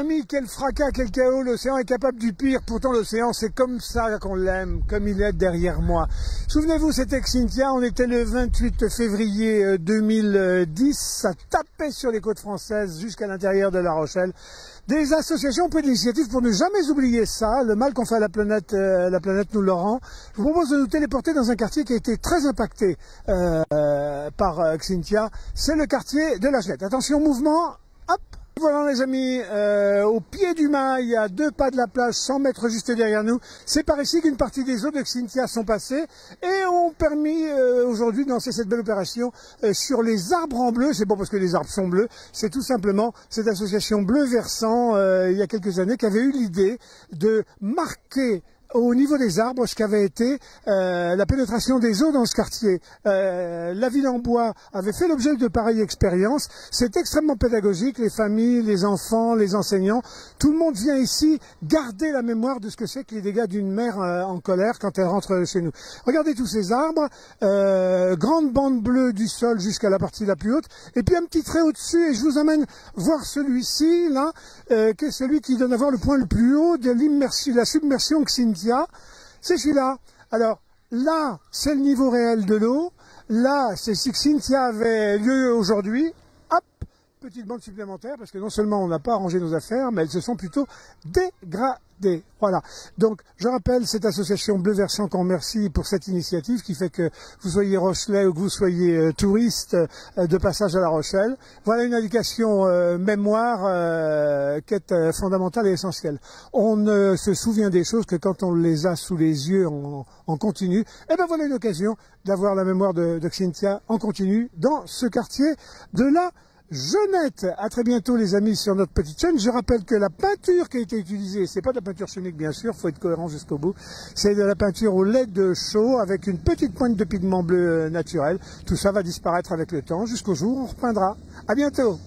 Amis, quel fracas, quel chaos, l'océan est capable du pire, pourtant l'océan c'est comme ça qu'on l'aime, comme il est derrière moi. Souvenez-vous, c'était Xynthia, on était le 28 février 2010, ça tapait sur les côtes françaises jusqu'à l'intérieur de La Rochelle. Des associations ont pris d'initiatives pour ne jamais oublier ça, le mal qu'on fait à la planète nous le rend. Je vous propose de nous téléporter dans un quartier qui a été très impacté par Xynthia, c'est le quartier de la Gelette. Attention, mouvement, hop! Voilà les amis, au pied du mail, à 2 pas de la plage, 100 mètres juste derrière nous. C'est par ici qu'une partie des eaux de Xynthia sont passées et ont permis aujourd'hui de lancer cette belle opération sur les arbres en bleu. C'est bon parce que les arbres sont bleus, c'est tout simplement cette association Bleu Versant il y a quelques années qui avait eu l'idée de marquer au niveau des arbres ce qu'avait été la pénétration des eaux dans ce quartier. La ville en bois avait fait l'objet de pareilles expériences. C'est extrêmement pédagogique, les familles, les enfants, les enseignants, tout le monde vient ici garder la mémoire de ce que c'est que les dégâts d'une mère en colère quand elle rentre chez nous. Regardez tous ces arbres, grande bande bleue du sol jusqu'à la partie la plus haute, et puis un petit trait au-dessus, et je vous amène voir celui-ci, là, qui est celui qui donne à voir le point le plus haut de l'immersion, la submersion Xynthia. C'est celui-là. Alors là, c'est le niveau réel de l'eau. Là, c'est si Xynthia avait lieu aujourd'hui. Hop, petite bande supplémentaire, parce que non seulement on n'a pas arrangé nos affaires, mais elles se sont plutôt dégradées. Voilà. Donc, je rappelle cette association Bleu Versant qu'on remercie pour cette initiative qui fait que vous soyez Rochelais ou que vous soyez touriste de passage à La Rochelle. Voilà une indication mémoire qui est fondamentale et essentielle. On ne se souvient des choses que quand on les a sous les yeux en continu. Et ben voilà une occasion d'avoir la mémoire de Xynthia en continu dans ce quartier de la Jeunette. À très bientôt les amis sur notre petite chaîne. Je rappelle que la peinture qui a été utilisée, c'est pas de la peinture chimique bien sûr, faut être cohérent jusqu'au bout. C'est de la peinture au lait de chaux avec une petite pointe de pigment bleu naturel. Tout ça va disparaître avec le temps jusqu'au jour où on repeindra. À bientôt.